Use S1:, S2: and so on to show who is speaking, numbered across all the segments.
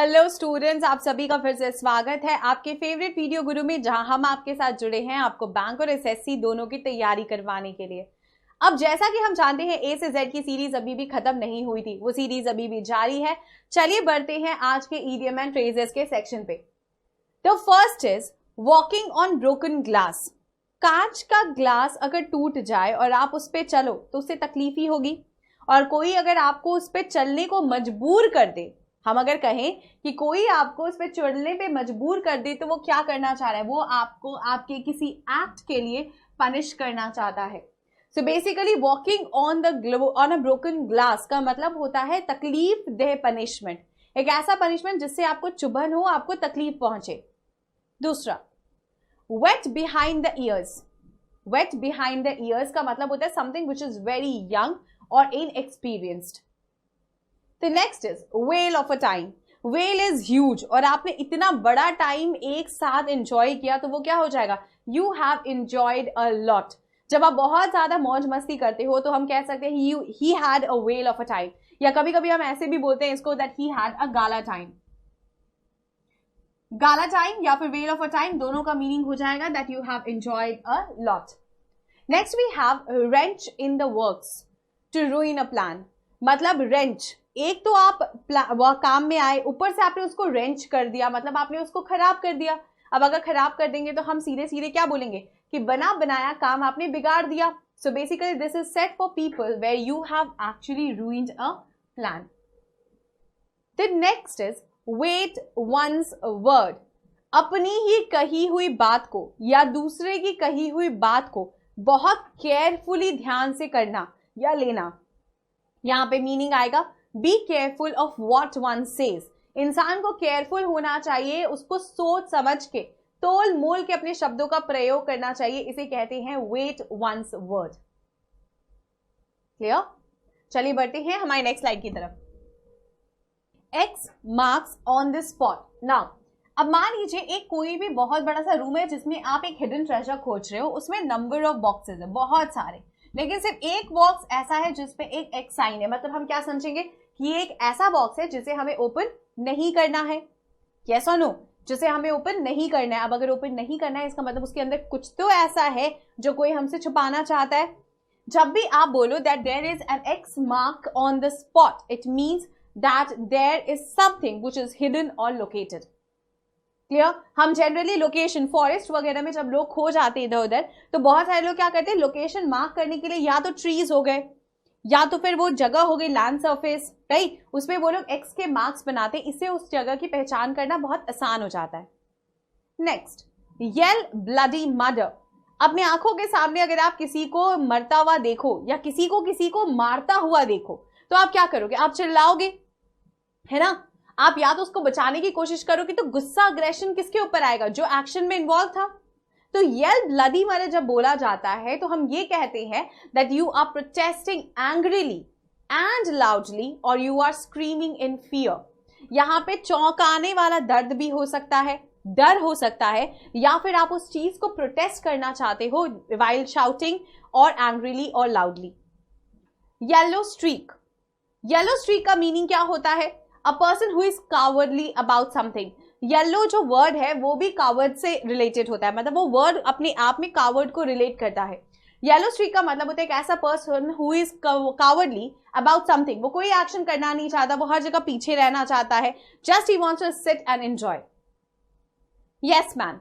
S1: Hello students, आप सभी का फिर से स्वागत है आपके फेवरेट वीडियो गुरु में, जहां हम आपके साथ जुड़े हैं आपको बैंक और एसएससी दोनों की तैयारी करवाने के लिए। अब जैसा कि हम जानते हैं ए से जेड की सीरीज अभी भी खत्म नहीं हुई थी, वो सीरीज अभी भी जारी है। चलिए बढ़ते हैं आज के इडियम एंड फ्रेजेस के सेक्शन पे। The first is walking on broken glass. कांच का ग्लास अगर टूट जाए और आप उस पर चलो तो उससे तकलीफ ही होगी, और कोई अगर आपको उस पर चलने को मजबूर कर दे, हम अगर कहें कि कोई आपको उस पर चढ़ने पे मजबूर कर दे, तो वो क्या करना चाह रहा है? वो आपको आपके किसी एक्ट के लिए पनिश करना चाहता है। So basically walking on a broken glass का मतलब होता है तकलीफ देह पनिशमेंट, एक ऐसा पनिशमेंट जिससे आपको चुभन हो, आपको तकलीफ पहुंचे। दूसरा, wet behind the ears. Wet behind the ears का मतलब होता है something which is very young और inexperienced. The next is whale of a time. Whale is huge, और आपने इतना बड़ा टाइम एक साथ एंजॉय किया तो वो क्या हो जाएगा? You have enjoyed a lot. जब आप बहुत ज्यादा मौज मस्ती करते हो तो हम कह सकते हैं he had a whale of a time, या कभी कभी हम ऐसे भी बोलते हैं इसको that he had a gala time. Gala time या फिर whale of a time दोनों का मीनिंग हो जाएगा that you have enjoyed a lot. Next we have wrench in the works, to ruin a plan. मतलब wrench, एक तो आप काम में आए, ऊपर से आपने उसको रेंच कर दिया, मतलब आपने उसको खराब कर दिया। अब अगर खराब कर देंगे तो हम सीधे सीधे क्या बोलेंगे कि बना बनाया काम आपने बिगाड़ दिया। So basically this is set for people where you have actually ruined a plan. The next is eat one's word. अपनी ही कही हुई बात को या दूसरे की कही हुई बात को बहुत केयरफुली ध्यान से करना या लेना। यहां पे मीनिंग आएगा be careful of what one says. इंसान को केयरफुल होना चाहिए, उसको सोच समझ के तोल मोल के अपने शब्दों का प्रयोग करना चाहिए। इसे कहते हैं वेट वंस वर्ड। क्लियर? चलिए बढ़ते हैं हमारी नेक्स्ट स्लाइड की तरफ। X marks on the spot. Now अब मान लीजिए एक कोई भी बहुत बड़ा सा रूम है जिसमें आप एक हिडन ट्रेजर खोज रहे हो, उसमें नंबर ऑफ बॉक्सेस है, बहुत सारे, लेकिन सिर्फ एक बॉक्स ऐसा है जिसपे एक एक्स साइन है। मतलब हम क्या समझेंगे कि ये एक ऐसा बॉक्स है जिसे हमें ओपन नहीं करना है। यस और नो? जिसे हमें ओपन नहीं करना है। अब अगर ओपन नहीं करना है इसका मतलब उसके अंदर कुछ तो ऐसा है जो कोई हमसे छुपाना चाहता है। जब भी आप बोलो that there is an X mark on the spot, it means that there is something which is hidden और लोकेटेड। क्लियर? हम जनरली लोकेशन, फॉरेस्ट वगैरह में जब लोग खो जाते हैं इधर उधर, तो बहुत सारे लोग क्या करते हैं, लोकेशन मार्क करने के लिए या तो ट्रीज हो गए या तो फिर वो जगह हो गई लैंड सरफेस, राइट, उसमें वो लोग एक्स के मार्क्स बनाते हैं। इससे उस जगह की पहचान करना बहुत आसान हो जाता है। Next, yell bloody murder. अपने आंखों के सामने अगर आप किसी को मरता हुआ देखो या किसी को मारता हुआ देखो तो आप क्या करोगे? आप चिल्लाओगे, है ना? आप या तो उसको बचाने की कोशिश करोगे, तो गुस्सा अग्रेशन किसके ऊपर आएगा? जो एक्शन में इन्वॉल्व था। तो येल ब्लडी मर्डर जब बोला जाता है तो हम ये कहते हैं that you are protesting angrily and loudly और you are screaming in fear. यहां पे चौंकाने वाला दर्द भी हो सकता है, डर हो सकता है, या फिर आप उस चीज को प्रोटेस्ट करना चाहते हो वाइल शाउटिंग और एंग्रीली और loudly. Yellow streak. Yellow streak का मीनिंग क्या होता है? A person who is cowardly about something. Yellow जो वर्ड है वो भी कावर्ड से रिलेटेड होता है, मतलब वो वर्ड अपने आप में कावर्ड को रिलेट करता है। येलो स्ट्रीक का मतलब होता है एक ऐसा person who is cowardly about something. वो कोई एक्शन करना नहीं चाहता, वो हर जगह पीछे रहना चाहता है, just he wants to sit and enjoy. Yes man,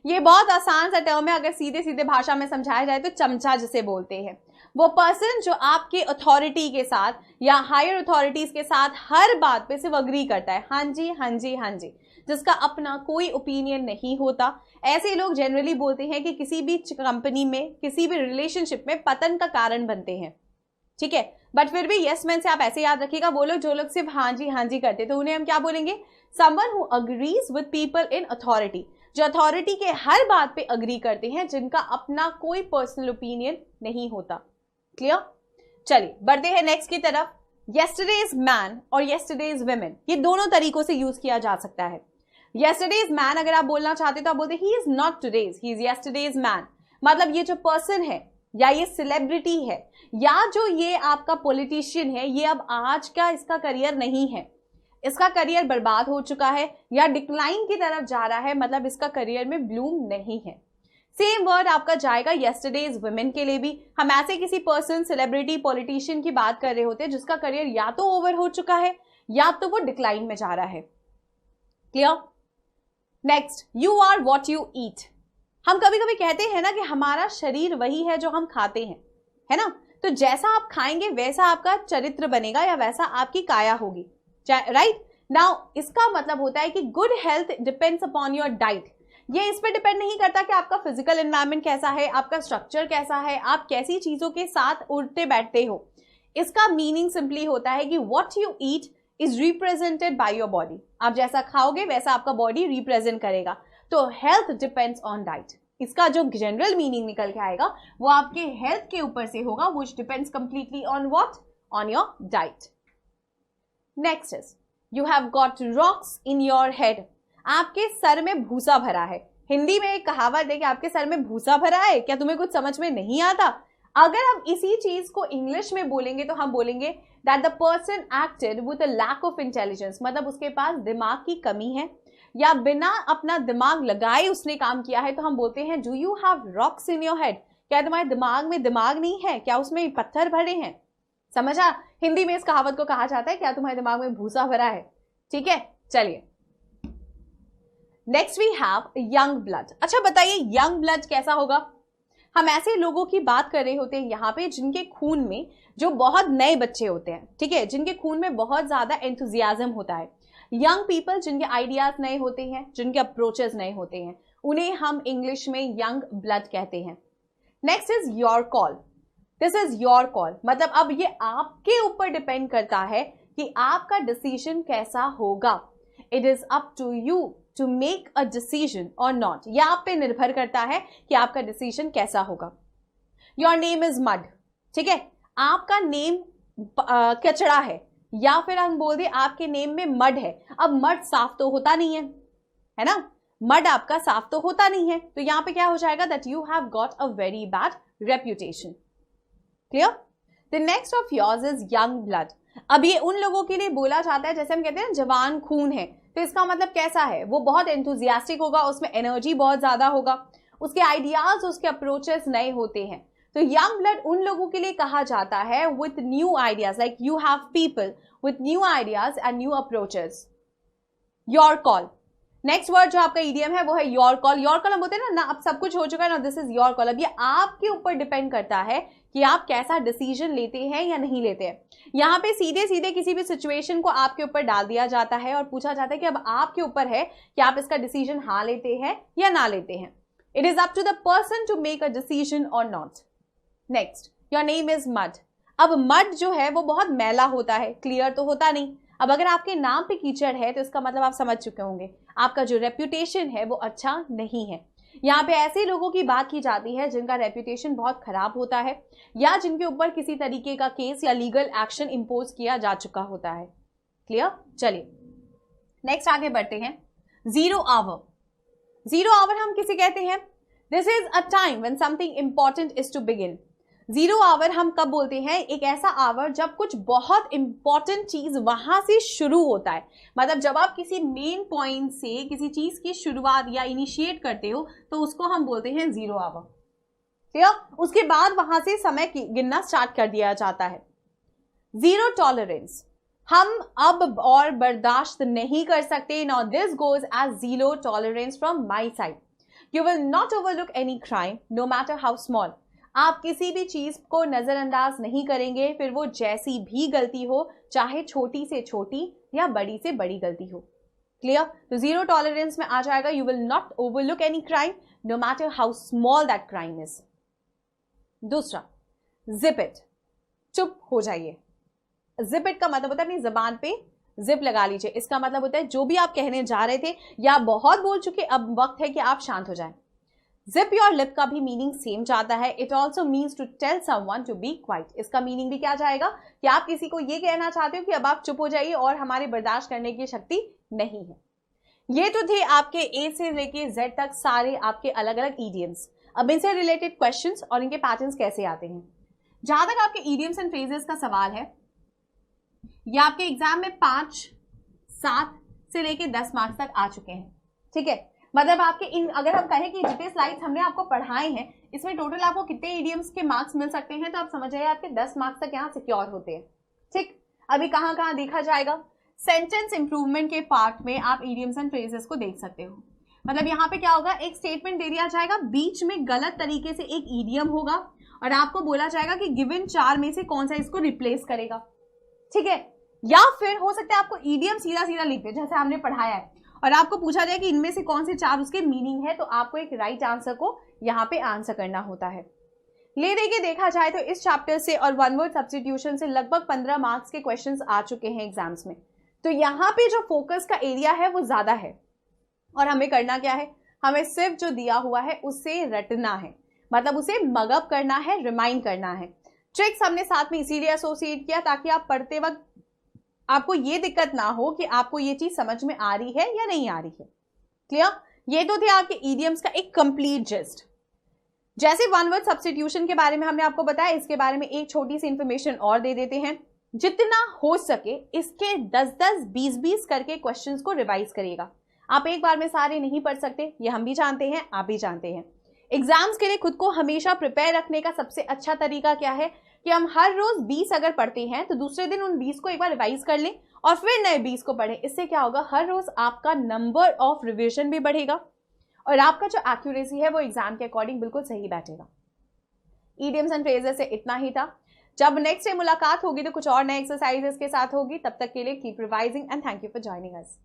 S1: ये बहुत आसान सा टर्म है, अगर सीधे सीधे भाषा में समझाया जाए तो चमचा जिसे बोलते हैं। वो पर्सन जो आपके अथॉरिटी के साथ या हायर अथॉरिटीज के साथ हर बात पे सिर्फ अग्री करता है, हाँ जी हाँ जी हाँ जी, जिसका अपना कोई ओपिनियन नहीं होता। ऐसे लोग जनरली बोलते हैं कि किसी भी कंपनी में, किसी भी रिलेशनशिप में पतन का कारण बनते हैं। ठीक है, बट फिर भी यस मैन से आप ऐसे याद रखिएगा, वो लोग जो लोग सिर्फ हाँ जी करते, तो उन्हें हम क्या बोलेंगे? Someone who agrees with people in authority, जो अथॉरिटी के हर बात पे अग्री करते हैं, जिनका अपना कोई पर्सनल ओपिनियन नहीं होता। क्लियर? चलिए बढ़ते हैं नेक्स्ट की तरफ। येस्टरडेज मैन और येस्टरडेज वुमेन, ये दोनों तरीकों से यूज किया जा सकता है। येस्टरडेज मैन अगर आप बोलना चाहते तो आप बोलते he is not today's, he is yesterday's man. मतलब ये जो पर्सन है या ये सेलिब्रिटी है या जो ये आपका पॉलिटिशियन है, ये अब आज का इसका करियर नहीं है। इसका करियर बर्बाद हो चुका है या डिक्लाइन की तरफ जा रहा है, मतलब इसका करियर में ब्लूम नहीं है। सेम वर्ड आपका जाएगा यस्टरडेज वुमेन के लिए भी। हम ऐसे किसी पर्सन, सेलिब्रिटी, पॉलिटिशियन की बात कर रहे होते हैं जिसका करियर या तो ओवर हो चुका है या तो वो डिक्लाइन में जा रहा है। Clear? Next, you are what you eat. हम कभी कभी कहते हैं ना कि हमारा शरीर वही है जो हम खाते हैं, है ना? तो जैसा आप खाएंगे वैसा आपका चरित्र बनेगा या वैसा आपकी काया होगी, राइट? नाउ इसका मतलब होता है कि good health depends upon your diet. ये इस पर डिपेंड नहीं करता कि आपका फिजिकल एनवायरनमेंट कैसा है, आपका स्ट्रक्चर कैसा है, आप कैसी चीजों के साथ उठते बैठते हो। इसका मीनिंग सिंपली होता है कि what you eat is represented by your body. आप जैसा खाओगे वैसा आपका बॉडी रिप्रेजेंट करेगा। तो हेल्थ डिपेंड्स ऑन डाइट, इसका जो जनरल मीनिंग निकल के आएगा वो आपके हेल्थ के ऊपर से होगा, which depends completely on what? On your diet. Next is you have got rocks in your head. आपके सर में भूसा भरा है। हिंदी में एक कहावत है कि आपके सर में भूसा भरा है, क्या तुम्हें कुछ समझ में नहीं आता? अगर हम इसी चीज को इंग्लिश में बोलेंगे तो हम बोलेंगे that the person acted with a lack of intelligence, मतलब उसके पास दिमाग की कमी है या बिना अपना दिमाग लगाए उसने काम किया है। तो हम बोलते हैं do you have rocks in your head, क्या तुम्हारे दिमाग में दिमाग नहीं है, क्या उसमें पत्थर भरे हैं? समझा? हिंदी में इस कहावत को कहा जाता है क्या तुम्हारे दिमाग में भूसा भरा है। ठीक है, चलिए next we have young blood. अच्छा बताइए यंग ब्लड कैसा होगा? हम ऐसे लोगों की बात कर रहे होते हैं यहाँ पे जिनके खून में, जो बहुत नए बच्चे होते हैं, ठीक है, जिनके खून में बहुत ज्यादा एंथुजियाज्म होता है। यंग पीपल जिनके आइडियाज नए होते हैं, जिनके अप्रोचेस नए होते हैं, उन्हें हम इंग्लिश में यंग ब्लड कहते हैं। Next is your call. This is your call, मतलब अब ये आपके ऊपर डिपेंड करता है कि आपका डिसीजन कैसा होगा। It is up to you to make a decision और नॉट, यह आप पे निर्भर करता है कि आपका डिसीजन कैसा होगा। योर नेम इज मड, ठीक है, आपका नेम कचड़ा है, या फिर हम बोल दें आपके नेम में मड है। अब मड साफ तो होता नहीं है ना? मड आपका साफ तो होता नहीं है, तो यहां पे क्या हो जाएगा? That you have got a very bad reputation. Clear? The next of yours is young blood. अब ये उन लोगों के लिए बोला जाता है जैसे हम कहते हैं जवान खून है, तो इसका मतलब कैसा है? वो बहुत एंथुजियास्टिक होगा, उसमें एनर्जी बहुत ज्यादा होगा, उसके आइडियाज, उसके अप्रोचेस नए होते हैं। तो यंग ब्लड उन लोगों के लिए कहा जाता है with new ideas, like you have people with new ideas and new approaches. Your call, next word जो आपका ईडीएम है वो है योर कॉल। योर कॉल हम बोलते हैं ना, अब सब कुछ हो चुका है ना, दिस इज योर कॉल। अब ये आपके ऊपर डिपेंड करता है कि आप कैसा डिसीजन लेते हैं या नहीं लेते हैं। यहाँ पे सीधे सीधे किसी भी सिचुएशन को आपके ऊपर डाल दिया जाता है और पूछा जाता है कि अब आपके ऊपर है कि आप इसका डिसीजन हाँ लेते हैं या ना लेते हैं। It is up to the person to make a decision और not. Next, your name is mud. अब मड जो है वो बहुत मैला होता है, क्लियर तो होता नहीं। अब अगर आपके नाम पे कीचड़ है तो इसका मतलब आप समझ चुके होंगे आपका जो रेप्यूटेशन है वो अच्छा नहीं है। यहाँ पे ऐसे लोगों की बात की जाती है जिनका रेप्यूटेशन बहुत खराब होता है या जिनके ऊपर किसी तरीके का केस या लीगल एक्शन इंपोज किया जा चुका होता है। क्लियर? चलिए नेक्स्ट आगे बढ़ते हैं। Zero hour. जीरो आवर हम किसे कहते हैं? This is a time when something important is to begin. Zero hour हम कब बोलते हैं? एक ऐसा आवर जब कुछ बहुत इंपॉर्टेंट चीज वहां से शुरू होता है, मतलब जब आप किसी मेन पॉइंट से किसी चीज की शुरुआत या इनिशिएट करते हो तो उसको हम बोलते हैं जीरो आवर। ठीक है? उसके बाद वहां से समय गिनना स्टार्ट कर दिया जाता है। जीरो टॉलरेंस, हम अब और बर्दाश्त नहीं कर सकते। Now this goes as zero tolerance from my side. You will not overlook any crime no matter how small. आप किसी भी चीज को नजरअंदाज नहीं करेंगे, फिर वो जैसी भी गलती हो, चाहे छोटी से छोटी या बड़ी से बड़ी गलती हो। क्लियर? तो जीरो टॉलरेंस में आ जाएगा you will not overlook any crime no matter how small that crime is. दूसरा, जिप इट, चुप हो जाइए। जिप इट का मतलब होता है अपनी जबान पे जिप लगा लीजिए। इसका मतलब होता है जो भी आप कहने जा रहे थे या बहुत बोल चुके, अब वक्त है कि आप शांत हो जाएं। जिप योर लिप का भी मीनिंग सेम जाता है। It also means to tell someone to be quiet. इसका मीनिंग भी क्या जाएगा कि आप किसी को ये कहना चाहते हो कि अब आप चुप हो जाइए और हमारे बर्दाश्त करने की शक्ति नहीं है। ये तो थे आपके ए से लेके जेड तक सारे आपके अलग अलग ईडियम्स। अब इनसे रिलेटेड क्वेश्चंस और इनके पैटर्न्स कैसे आते हैं। जहां तक आपके ईडियम्स एंड फ्रेजेस का सवाल है, ये आपके एग्जाम में 5, 7 से लेके 10 मार्क्स तक आ चुके हैं। ठीक है, मतलब आपके इन, अगर हम कहें कि जितने स्लाइड्स हमने आपको पढ़ाए हैं इसमें टोटल आपको कितने इडियम्स के मार्क्स मिल सकते हैं, तो आप समझ जाइए आपके 10 मार्क्स तक यहाँ सिक्योर होते हैं। ठीक, अभी कहाँ कहाँ देखा जाएगा, सेंटेंस इंप्रूवमेंट के पार्ट में आप इडियम्स एंड फ्रेजेस को देख सकते हो। मतलब यहाँ पे क्या होगा, एक स्टेटमेंट दे दिया जाएगा, बीच में गलत तरीके से एक इडियम होगा और आपको बोला जाएगा कि गिवन 4 में से कौन सा इसको रिप्लेस करेगा। ठीक है, या फिर हो सकता है आपको इडियम सीधा सीधा लिख दे जैसे हमने पढ़ाया है और आपको पूछा जाए कि इनमें से कौन से 4 उसके मीनिंग है, तो आपको एक राइट आंसर को यहाँ पे आंसर करना होता है। ले दे के देखा जाए तो इस चैप्टर से और वन वर्ड सब्स्टिट्यूशन से लगभग 15 मार्क्स के क्वेश्चंस आ चुके हैं एग्जाम्स में। तो यहाँ पे जो फोकस का एरिया है वो ज्यादा है और हमें करना क्या है, हमें सिर्फ जो दिया हुआ है उससे रटना है, मतलब उसे मगअप करना है, रिमाइंड करना है। ट्रिक्स हमने साथ में इसीलिए एसोसिएट किया ताकि आप पढ़ते वक्त आपको ये दिक्कत ना हो कि आपको ये चीज समझ में आ रही है या नहीं आ रही है। क्लियर, ये तो थे आपके इडियम्स का एक कंप्लीट जिस्ट। जैसे वन वर्ड सब्स्टिट्यूशन के बारे में हमने आपको बताया, इसके बारे में एक छोटी सी इंफॉर्मेशन और दे देते हैं। जितना हो सके इसके 10-10, 20-20 करके क्वेश्चंस को रिवाइज करिएगा। आप एक बार में सारे नहीं पढ़ सकते, ये हम भी जानते हैं, आप भी जानते हैं। एग्जाम्स के लिए खुद को हमेशा प्रिपेयर रखने का सबसे अच्छा तरीका क्या है कि हम हर रोज 20 अगर पढ़ते हैं तो दूसरे दिन उन 20 को एक बार रिवाइज कर लें और फिर नए 20 को पढ़ें। इससे क्या होगा, हर रोज आपका नंबर ऑफ रिविजन भी बढ़ेगा और आपका जो एक्यूरेसी है वो एग्जाम के अकॉर्डिंग बिल्कुल सही बैठेगा। इडियम्स एंड फ्रेजेस से इतना ही था। जब नेक्स्ट डे मुलाकात होगी तो कुछ और नए एक्सरसाइजेस के साथ होगी। तब तक के लिए keep revising and thank you for joining us.